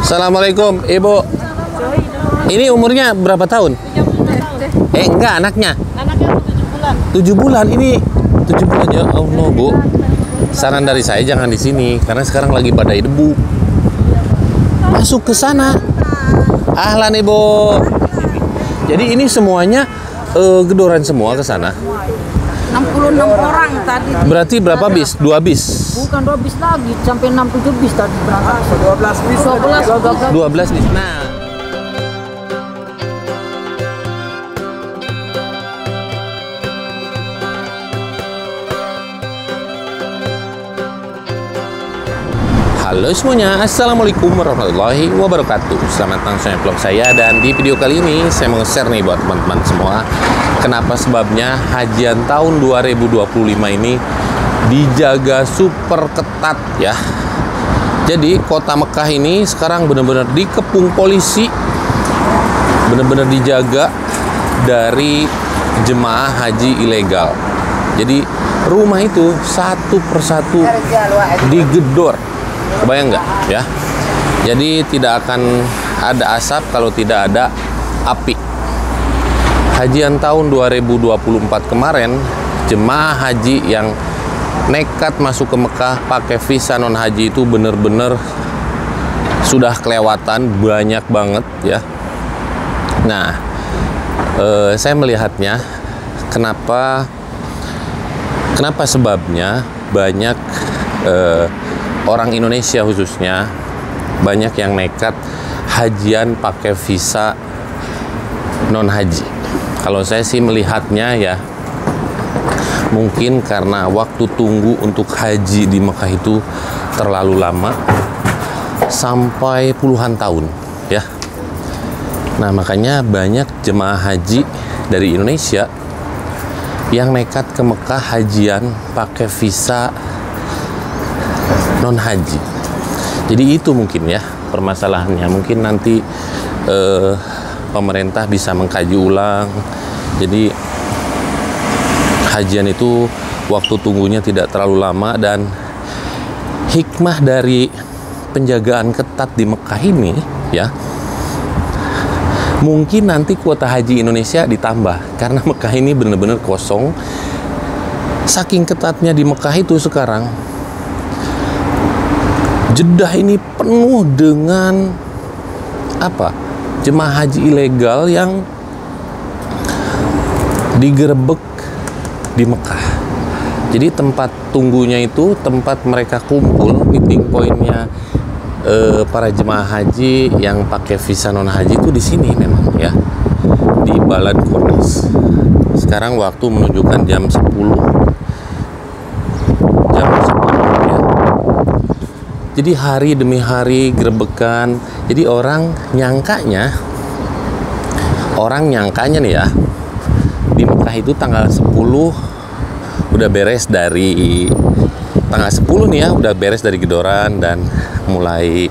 Assalamualaikum, Ibu. Ini umurnya berapa tahun? 30 tahun. Enggak, anaknya. Anaknya 7 bulan. 7 bulan ini. 7 bulan ya Allah, Bu. Saran dari saya jangan di sini karena sekarang lagi badai debu. Masuk ke sana. Ahlan, Ibu. Jadi ini semuanya gedoran semua ke sana. 66 orang tadi. Berarti berapa bis? 2 bis. Bukan 2 bis lagi, sampai 6-7 bis tadi berangkat. 12 bis. 12 bis. Nah, halo semuanya, Assalamualaikum warahmatullahi wabarakatuh. Selamat datang di vlog saya. Dan di video kali ini saya mau share nih buat teman-teman semua, kenapa sebabnya hajian tahun 2025 ini dijaga super ketat ya. Jadi kota Mekah ini sekarang benar-benar dikepung polisi, benar-benar dijaga dari jemaah haji ilegal. Jadi rumah itu satu persatu digedor. Kebayang nggak ya? Jadi tidak akan ada asap kalau tidak ada api. Hajian tahun 2024 kemarin, jemaah haji yang nekat masuk ke Mekah pakai visa non haji itu benar-benar sudah kelewatan, banyak banget ya. Nah, saya melihatnya kenapa sebabnya banyak orang Indonesia khususnya banyak yang nekat hajian pakai visa non haji. Kalau saya sih melihatnya ya, mungkin karena waktu tunggu untuk haji di Mekah itu terlalu lama, sampai puluhan tahun ya. Nah, makanya banyak jemaah haji dari Indonesia yang nekat ke Mekah hajian pakai visa non haji. Jadi itu mungkin ya permasalahannya. Mungkin nanti pemerintah bisa mengkaji ulang. Jadi hajian itu waktu tunggunya tidak terlalu lama, dan hikmah dari penjagaan ketat di Mekah ini ya, mungkin nanti kuota haji Indonesia ditambah karena Mekah ini benar-benar kosong. Saking ketatnya di Mekah itu sekarang, Jeddah ini penuh dengan jemaah haji ilegal yang digerebek di Mekah. Jadi tempat tunggunya itu tempat mereka kumpul, meeting pointnya para jemaah haji yang pakai visa non haji itu di sini memang ya, di Balad Corniche. Sekarang waktu menunjukkan jam 10 ya. Jadi hari demi hari gerebekan. Jadi orang nyangkanya nih ya, di Mekah itu tanggal 10 udah beres dari tanggal 10 nih ya, udah beres dari gedoran dan mulai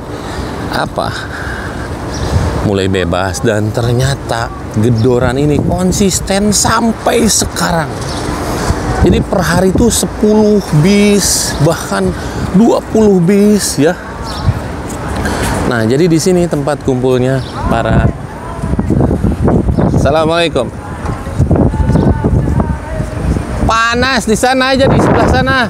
bebas. Dan ternyata gedoran ini konsisten sampai sekarang. Jadi per hari itu 10 bis, bahkan 20 bis ya. Nah, jadi di sini tempat kumpulnya para. Assalamualaikum. Panas di sana aja, di sebelah sana.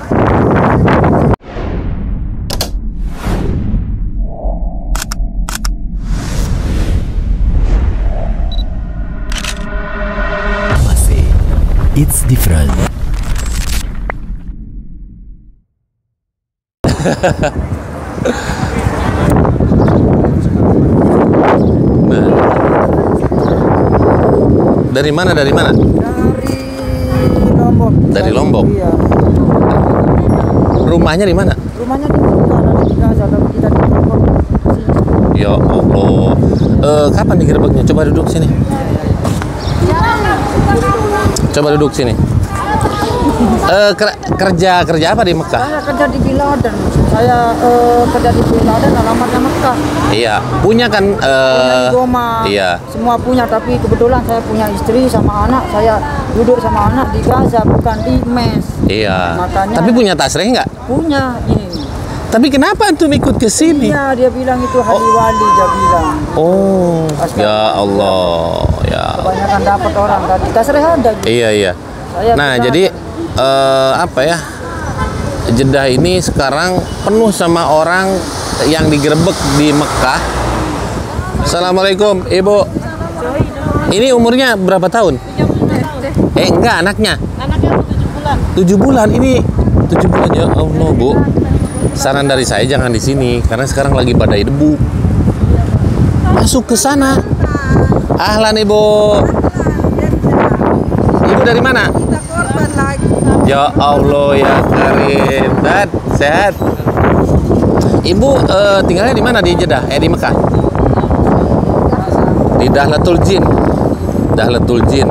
It's different. Nah. Dari mana? Dari Lombok. Dari Lombok. Iya. Rumahnya di mana? Rumahnya di Mekah, di Gaza, tapi kita di Lombok. Ya Allah. Kapan digerebeknya? Coba duduk sini. Coba duduk sini. Kerja apa di Mekah? Saya kerja di Bin Laden. Saya kerja di Bin Laden, alamatnya Mekah. Iya, punya kan? Punya Goma. Iya. Semua punya, tapi kebetulan saya punya istri sama anak. Saya duduk sama anak di Gaza, bukan di mes. Iya. Makanya. Tapi punya tasreh nggak? Punya ini. Tapi kenapa antum ikut ke sini? Iya, dia bilang itu Haji Wali, dia bilang. Oh, ya Allah, ya. Kebanyakan dapat orang tadi. Tasreh ada. Iya, iya. Nah, jadi apa ya? Jeddah ini sekarang penuh sama orang yang digerebek di Mekah. Assalamualaikum, Ibu. Ini umurnya berapa tahun? 30 tahun. Enggak, anaknya. Anaknya 7 bulan. 7 bulan ini 7 bulan ya Allah, Bu. Saran dari saya jangan di sini karena sekarang lagi badai debu. Masuk ke sana. Ahlan Ibu. Ibu dari mana? Ya Allah ya Karim. Dad, sehat. Ibu tinggalnya di mana di Jeddah? Di Mekah? Di Dahlatul Jin. Dahlatul Jin.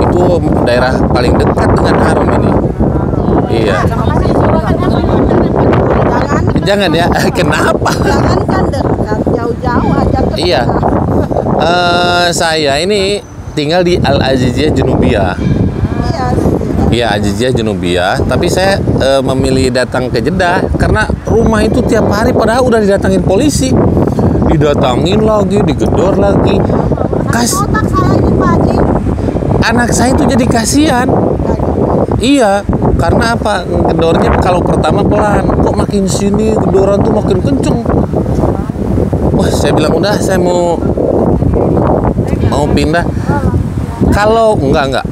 Itu daerah paling dekat dengan haram ini. Iya. Jangan ya. Kenapa? Jangan kan dekat, jauh-jauh aja. Iya. Saya ini tinggal di Al-Aziziyah Junubiyah. Iya, Aziziyah Junubiyah. Tapi saya memilih datang ke Jeddah karena rumah itu tiap hari padahal udah didatangin polisi. Didatangin lagi, digedor lagi. Anak saya itu jadi kasihan. Iya, karena apa? Gedornya kalau pertama pelan, kok makin sini gedoran tuh makin kenceng. Wah, saya bilang udah, saya mau pindah. Kalau enggak.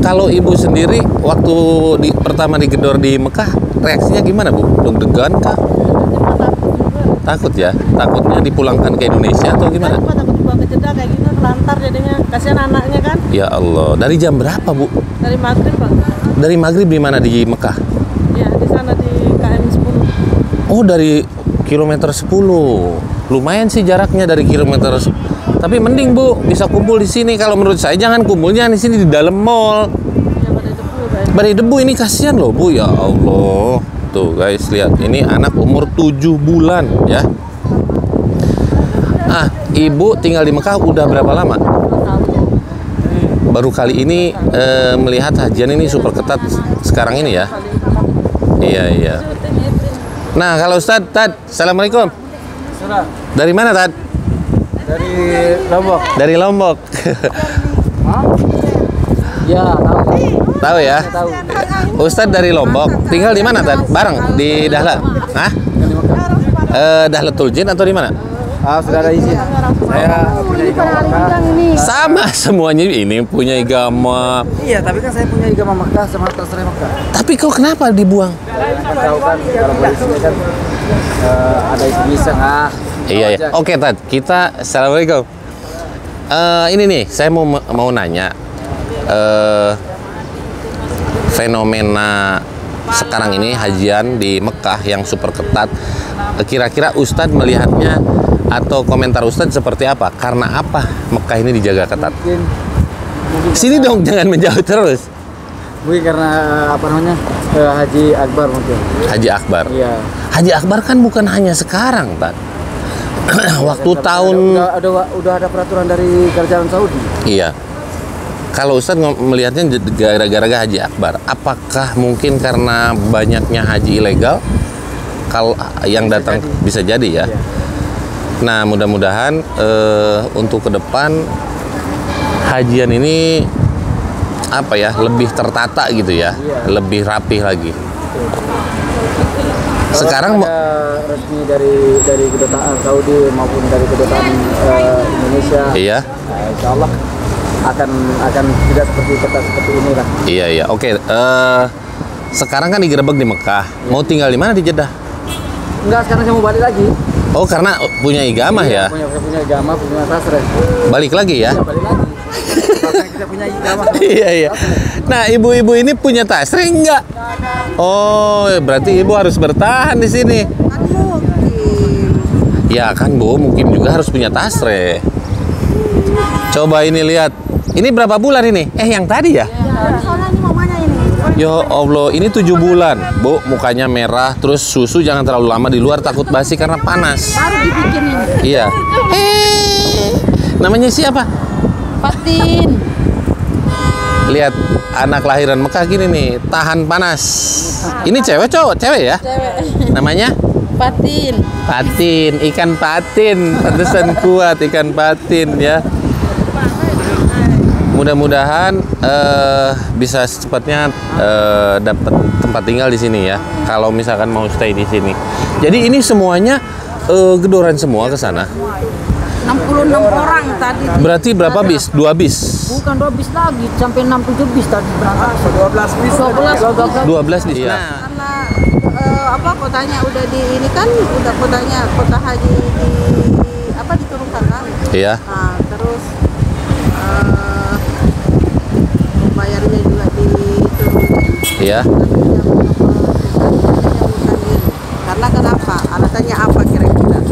Kalau ibu sendiri waktu pertama digedor di Mekah, reaksinya gimana, Bu? Deg-degan kah? Takut ya? Takutnya dipulangkan ke Indonesia atau gimana? Takut dibawa ke Jeddah kayak gitu, lantar jadinya. Kasihan anaknya kan. Ya Allah, dari jam berapa, Bu? Dari maghrib, Pak. Dari maghrib di mana di Mekah? Ya, di sana di KM 10. Oh, dari kilometer 10. Lumayan sih jaraknya dari kilometer 10. Tapi mending, Bu, bisa kumpul di sini. Kalau menurut saya jangan kumpulnya di sini di dalam mall. Ya, pada debu, guys. Badai debu ini kasihan loh, Bu. Ya Allah. Tuh, guys, lihat. Ini anak umur 7 bulan, ya. Ibu tinggal di Mekah udah berapa lama? Baru kali ini melihat hajian ini super ketat sekarang ini ya. Iya. Nah, kalau Ustadz, Assalamualaikum. Dari mana, Tad? Dari Lombok. Dari Lombok. Ya, tahu. Tahu ya? Tahu. Ustadz dari Lombok. Tinggal di mana, Tad? Bareng di Dahlan. Hah? Dahlatul Jin atau di mana? Sudah ada izin. Saya punya igama Mekah. Sama semuanya ini punya igama. Iya, tapi kan saya punya igama Mekah sama Tasreh Mekah. Tapi kok kenapa dibuang? Kan tahu kan kalau polisi kan ada iseng Iya. Oke, Tad. Kita Assalamualaikum. Ini nih, saya mau nanya. Fenomena sekarang ini hajian di Mekah yang super ketat. Kira-kira Ustadz melihatnya atau komentar Ustadz seperti apa? Karena apa Mekah ini dijaga ketat? Mungkin Sini dong, jangan menjauh terus. mungkin karena apa namanya Haji Akbar mungkin. Haji Akbar. Iya. Haji Akbar kan bukan hanya sekarang, Tad. Waktu tahun udah ada peraturan dari kerajaan Saudi. Iya. Kalau Ustadz melihatnya gara-gara Haji Akbar, apakah mungkin karena banyaknya haji ilegal? Kalau yang datang bisa jadi ya. Iya. Nah, mudah-mudahan untuk ke depan hajian ini apa ya, lebih tertata gitu ya, lebih rapih lagi. Sekarang ada resmi dari kedutaan Saudi maupun dari kedutaan Indonesia. Iya. Nah, insya Allah akan tidak seperti ketat seperti ini lah. Iya. Oke. Sekarang kan digerebek di Mekah. Mau tinggal di mana di Jeddah? Enggak, sekarang saya mau balik lagi. Oh, karena punya igamah ya. Punya igama, punya tasreh. Balik lagi ya. Iya, balik lagi. Karena kita punya igama. Iya. Nah, ibu-ibu ini punya tasreh enggak? Oh, berarti ibu harus bertahan di sini. Ya kan, Bu, mungkin juga harus punya tasreh. Coba ini lihat. Ini berapa bulan ini? Yang tadi ya? Soalnya ini mamanya ini. Ya Allah, ini 7 bulan. Bu, mukanya merah, terus susu jangan terlalu lama di luar, takut basi karena panas. Baru dibikin ini. Iya. Namanya siapa? Fatin. Lihat anak lahiran Mekah gini nih, tahan panas. Ini cewek cowok? Cewek ya? Cewek. Namanya? Patin. Patin, ikan patin. Pantesan kuat ikan patin ya. Mudah-mudahan bisa secepatnya dapat tempat tinggal di sini ya. Kalau misalkan mau stay di sini. Jadi ini semuanya gedoran semua ke sana. 66 orang tadi. Berarti berapa bis? 2 bis. Bukan 2 bis lagi, sampai 6-7 bis tadi berangkat. 12 bis. 12 bis. Iya. Karena apa kotanya udah di ini kan udah kota haji di apa diturunkan kan. Iya. Nah, terus bayarnya juga diturunkan. Iya. Karena kenapa? Alasannya apa kira-kira?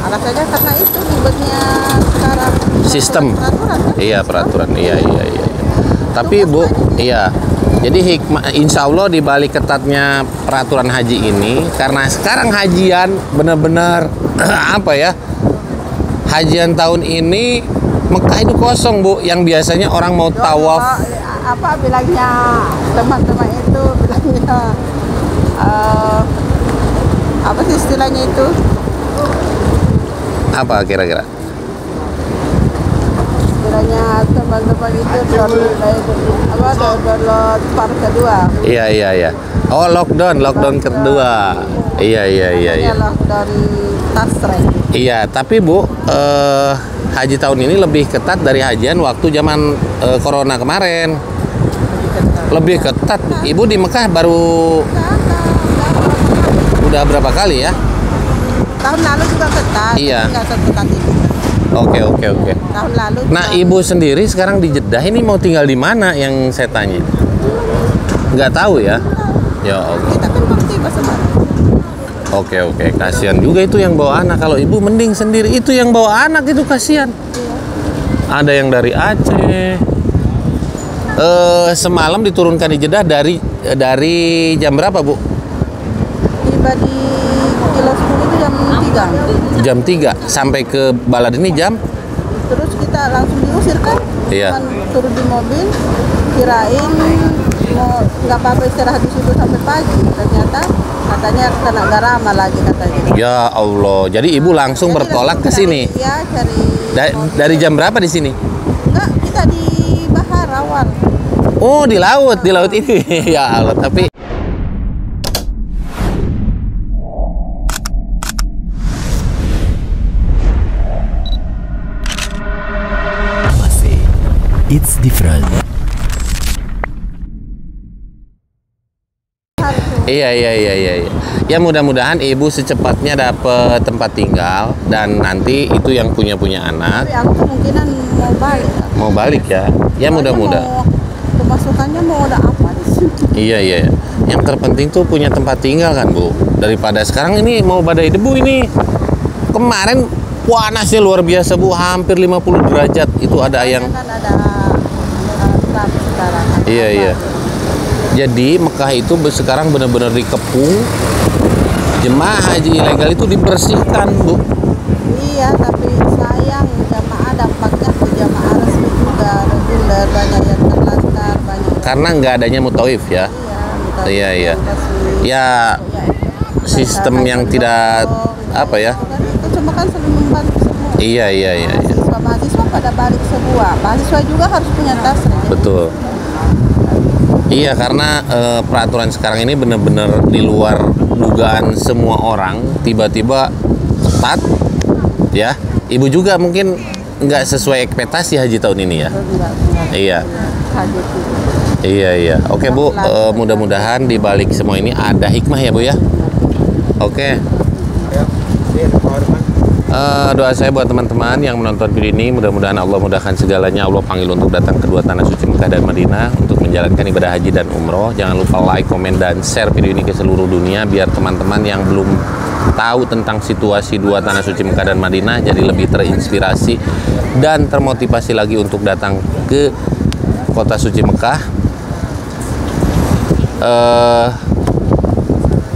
Alasannya karena itu ribetnya sekarang Sistem. peraturan kan? Iya, peraturan. Iya. Tapi Bu, iya. Jadi hikmah insya Allah di balik ketatnya peraturan haji ini, karena sekarang hajian benar-benar apa ya? Hajian tahun ini Mekah itu kosong Bu, yang biasanya orang mau tawaf. Apa bilangnya teman-teman itu bilangnya apa sih istilahnya itu? Apa kira-kira? Bilangnya teman-teman itu download part kedua. Iya. Oh, lockdown kedua. Iya. Lockdown tasrek. Iya, tapi Bu, haji tahun ini lebih ketat dari hajian waktu zaman corona kemarin. Lebih ketat. Ibu di Mekah baru udah berapa kali ya? Tahun lalu juga ketat. Iya. Nggak seketat ini. Oke. Tahun lalu. Nah, Ibu sendiri sekarang di Jeddah ini mau tinggal di mana yang saya tanya? Nggak tahu ya? Ya Allah. Kita kan baru tiba semalam. Oke. Kasihan juga itu yang bawa anak. Kalau Ibu mending sendiri. Itu yang bawa anak itu kasihan. Ada yang dari Aceh. Semalam diturunkan di Jeddah dari jam berapa, Bu? Tiba di Kilo 10 itu jam 3. Jam 3 sampai ke Balad ini jam? Terus kita langsung diusir kan? Iya. Cuman turun di mobil, kirain mau nggak apa-apa istirahat di situ sampai pagi. Ternyata katanya kena garama lagi katanya. Ya Allah. Jadi Ibu langsung Jadi bertolak langsung ke sini. Iya, cari. Dari jam berapa di sini? Enggak, kita di Bahar awal. Oh, di laut ini. Ya Allah, tapi it's different. Iya. Ya mudah-mudahan Ibu secepatnya dapat tempat tinggal dan nanti itu yang punya anak Tapi aku kemungkinan mau balik. mau balik ya. Ya mudah-mudahan. Pemasukannya mau udah apa di sini? Iya. Yang terpenting tuh punya tempat tinggal kan, Bu. Daripada sekarang ini mau badai debu ini. Kemarin panasnya luar biasa, Bu. Hampir 50 derajat. Itu ada yang Kan ada Trump sekarang. Iya. Jadi Mekah itu sekarang benar-benar dikepung. Jemaah haji ilegal itu dibersihkan, Bu. Iya, tapi sayang jamaah dampaknya ke jamaah resmi juga reguler, banyak yang terlantar, banyak. Karena nggak adanya mutawif ya. Iya. Ya sistem yang tidak apa ya. Itu cuma kan saling membantu semua. Iya. Mahasiswa pada balik semua. Mahasiswa juga harus punya tas. Betul. Iya, karena peraturan sekarang ini benar-benar di luar dugaan semua orang. Tiba-tiba ketat, ya. Ibu juga mungkin nggak sesuai ekspektasi haji tahun ini ya. Iya. Oke Bu, mudah-mudahan di balik semua ini ada hikmah ya Bu ya. Oke. Doa saya buat teman-teman yang menonton video ini, mudah-mudahan Allah mudahkan segalanya. Allah panggil untuk datang ke dua tanah suci Mekah dan Madinah untuk menjalankan ibadah haji dan umroh. Jangan lupa like, komen, dan share video ini ke seluruh dunia biar teman-teman yang belum tahu tentang situasi dua tanah suci Mekah dan Madinah jadi lebih terinspirasi dan termotivasi lagi untuk datang ke kota suci Mekah.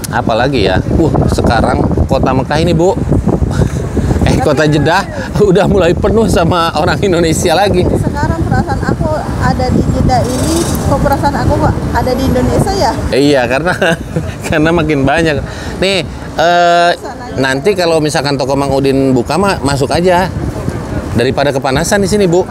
Apalagi ya, sekarang kota Mekah ini Bu, kota Jeddah udah mulai penuh sama orang Indonesia lagi. Sekarang perasaan aku ada di Jeddah ini, kok perasaan aku kok ada di Indonesia ya? Iya, karena karena makin banyak. Nih, nanti kalau misalkan toko Mang Udin buka mah masuk aja. Daripada kepanasan di sini, Bu.